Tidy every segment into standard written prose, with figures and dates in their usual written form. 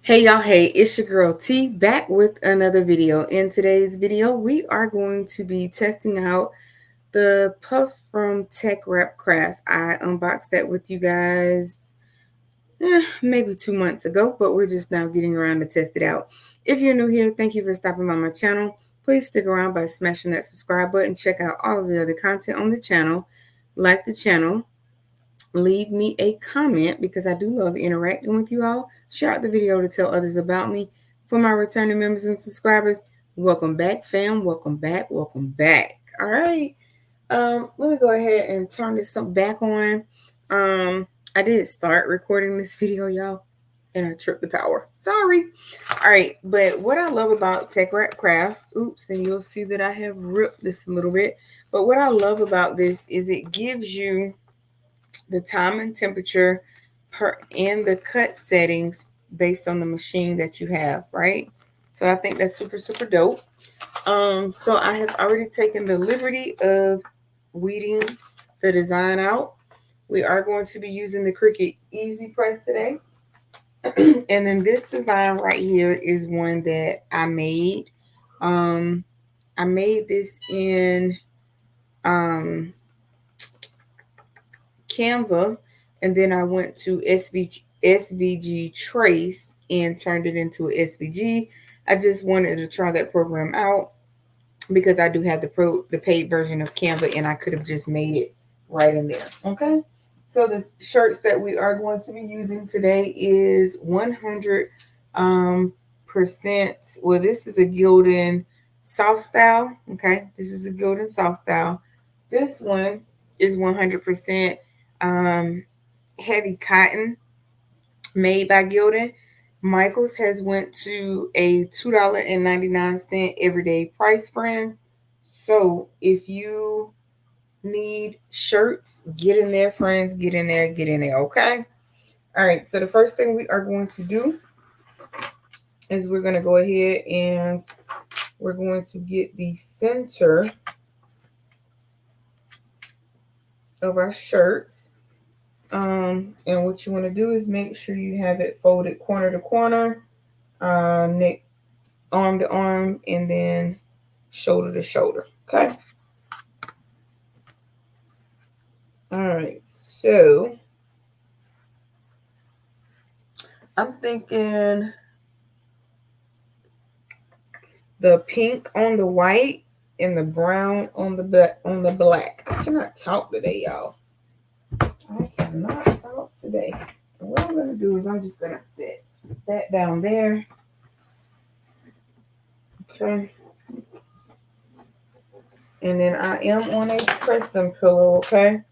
Hey y'all, hey, it's your girl T back with another video. In today's video, we are going to be testing out the puff from Tech Wrap Craft. I unboxed that with you guys maybe 2 months ago, but we're just now getting around to test it out. If you're new here, thank you for stopping by my channel. Please stick around by smashing that subscribe button. Check out all of the other content on the channel. Like the channel. Leave me a comment because I do love interacting with you all. Share out the video to tell others about me. For my returning members and subscribers, welcome back, fam. Welcome back. Welcome back. All right. Let me go ahead and turn this back on. I did start recording this video, y'all, and I tripped the power. Sorry. All right, but what I love about Tech Wrap Craft, oops, and you'll see that I have ripped this a little bit. But what I love about this is it gives you the time and temperature and the cut settings based on the machine that you have, right? So I think that's super, super dope. So I have already taken the liberty of weeding the design out. We are going to be using the Cricut Easy Press today. And then this design right here is one that I made. I made this in Canva, and then I went to SVG Trace and turned it into a SVG. I just wanted to try that program out because I do have the paid version of Canva, and I could have just made it right in there. Okay. So the shirts that we are going to be using today is 100 percent. Well, this is a Gildan soft style. Okay, this is a Gildan soft style. This one is 100% heavy cotton made by Gildan. Michaels has went to a $2.99 everyday price, friends. So if you need shirts, get in there, friends. Get in there, get in there, okay? All right, so the first thing we are going to do is we're going to go ahead and we're going to get the center of our shirts. And what you want to do is make sure you have it folded corner to corner, neck, arm to arm, and then shoulder to shoulder. Okay. All right. So I'm thinking the pink on the white and the brown on the black. I cannot talk today, y'all. I cannot talk today. And what I'm gonna do is I'm just gonna set that down there. Okay. And then I am on a pressing pillow, okay?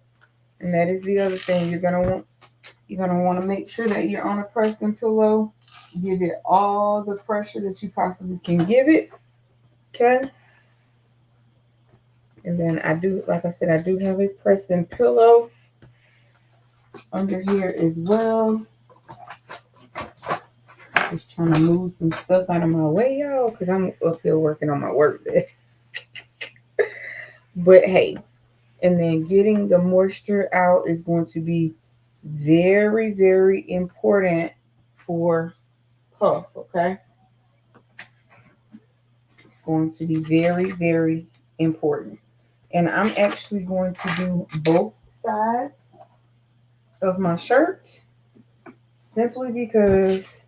And that is the other thing you're gonna want to make sure that you're on a pressing pillow. Give it all the pressure that you possibly can give it. Okay. And then I do, like I said, I do have a pressing pillow under here as well. Just trying to move some stuff out of my way, y'all, because I'm up here working on my work desk. But hey, and then getting the moisture out is going to be very, very important for puff, okay? It's going to be very, very important. And I'm actually going to do both sides of my shirt simply because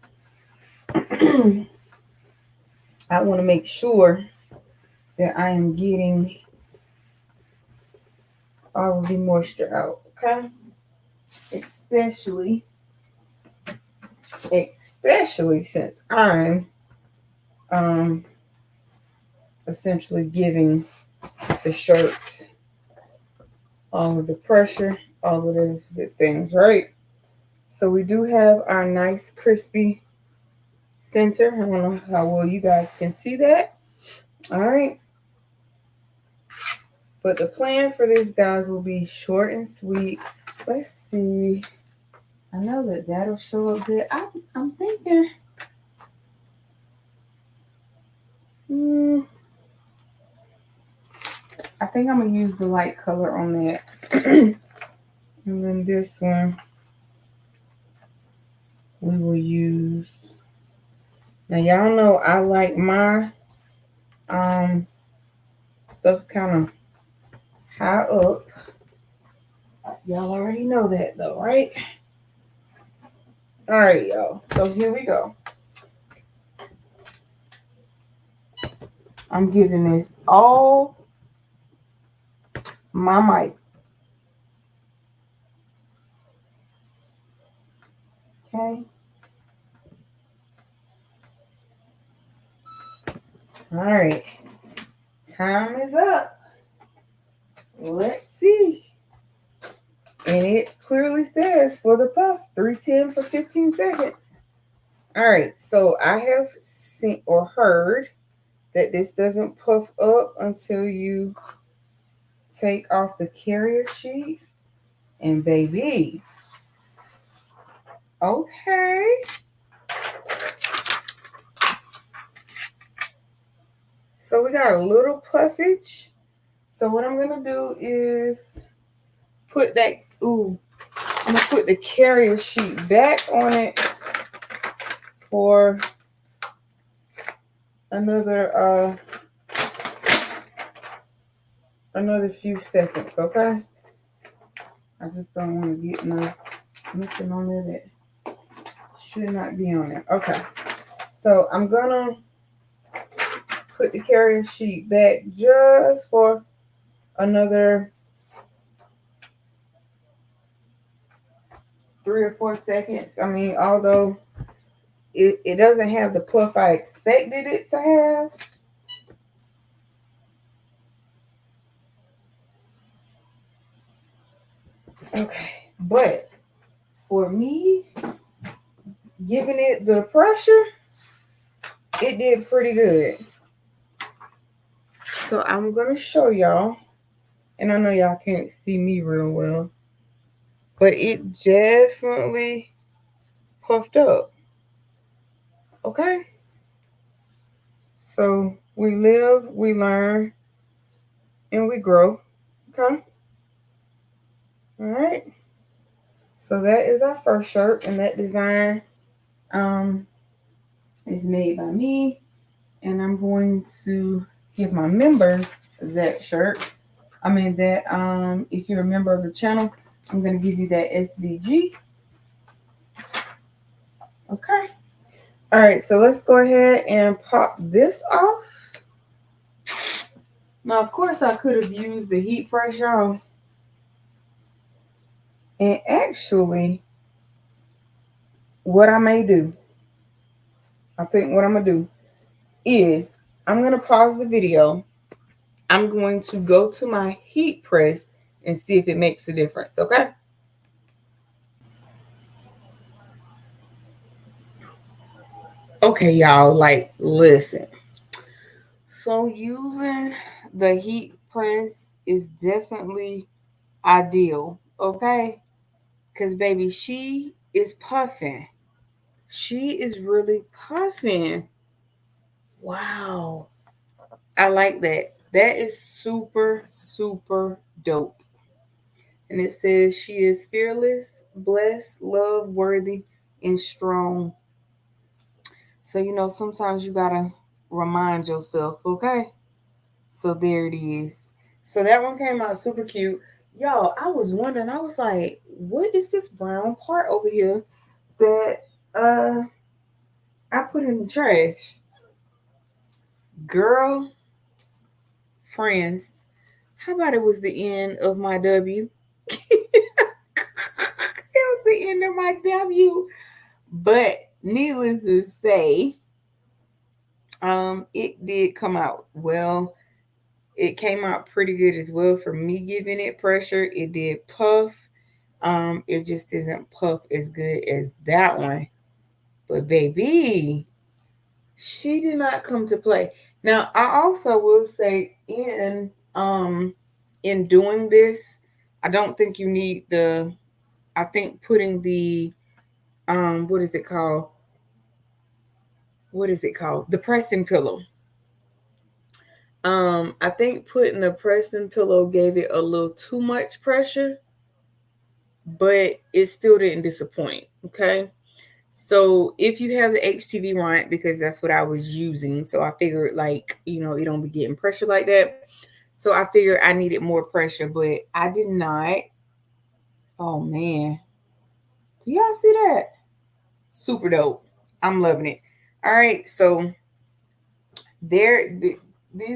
I want to make sure that I am getting all of the moisture out, okay? Especially since I'm essentially giving the shirt all of the pressure, all of those good things, right? So we do have our nice crispy center. I don't know how well you guys can see that. All right. But the plan for this, guys, will be short and sweet. Let's see. I know that that'll show up good. I'm thinking. I think I'm going to use the light color on that. And then this one, we will use Now y'all know I like my stuff kind of high up. Y'all already know that though, right? All right, y'all. So here we go. I'm giving this all my might. Okay. All right. Time is up. Let's see. And it clearly says for the puff, 310 for 15 seconds. All right. So I have seen or heard that this doesn't puff up until you take off the carrier sheet. And baby, okay. So we got a little puffage. So what I'm gonna do is put that, I'm gonna put the carrier sheet back on it for another few seconds, okay? I just don't want to get nothing on there that should not be on there. Okay. So I'm gonna put the carrier sheet back just for another 3 or 4 seconds. I mean, although it doesn't have the puff I expected it to have. Okay, but for me, giving it the pressure, it did pretty good. So I'm going to show y'all, and I know y'all can't see me real well, but it definitely puffed up. Okay? So we live, we learn, and we grow. Okay? All right. So that is our first shirt, and that design is made by me. And I'm going to give my members that shirt. I mean that if you're a member of the channel, I'm going to give you that SVG. Okay. All right, so let's go ahead and pop this off. Now, of course, I could have used the heat press, y'all. And actually, what I may do, I think what I'm going to do is I'm going to pause the video. I'm going to go to my heat press and see if it makes a difference, okay? Okay, y'all, like, listen. So using the heat press is definitely ideal, okay? Because, baby, she is puffing. She is really puffing. Wow. I like that. That is super, super dope. And it says she is fearless, blessed, love, worthy, and strong. So, sometimes you got to remind yourself, okay? So there it is. So that one came out super cute. Y'all, I was wondering, I was like, what is this brown part over here that I put in the trash? Girl, friends, how about it was the end of my W? It was the end of my W. But needless to say, it did come out well. It came out pretty good as well for me giving it pressure. It did puff. It just didn't puff as good as that one. But baby, she did not come to play. Now, I also will say in doing this, I don't think you need I think putting the what is it called? What is it called? The pressing pillow. I think putting the pressing pillow gave it a little too much pressure, but it still didn't disappoint. Okay. So if you have the 𝐓𝐇𝐈𝐒, because that's what I was using, so I figured, like, you know, it don't be getting pressure like that. So I figured I needed more pressure, but I did not. Oh man, do y'all see that? Super dope. I'm loving it. All right, so these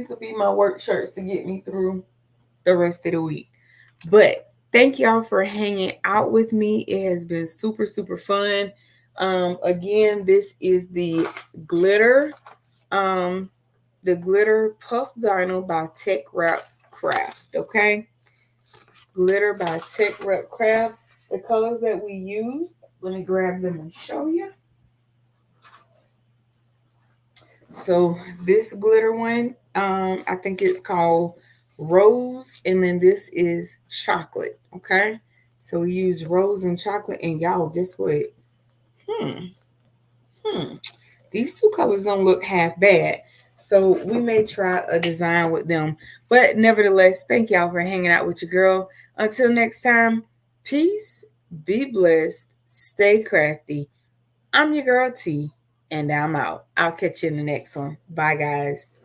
will be my work shirts to get me through the rest of the week. But thank y'all for hanging out with me. It has been super, super fun. Again, this is um, the glitter puff vinyl by Tech Wrap Craft. Okay, glitter by Tech Wrap Craft. The colors that we use, let me grab them and show you. So this glitter one, I think it's called Rose, and then this is chocolate. Okay, so we use rose and chocolate, and y'all, guess what? Hmm, hmm. These two colors don't look half bad. So we may try a design with them. But nevertheless, thank y'all for hanging out with your girl. Until next time, peace, be blessed, stay crafty. I'm your girl T, and I'm out. I'll catch you in the next one. Bye, guys.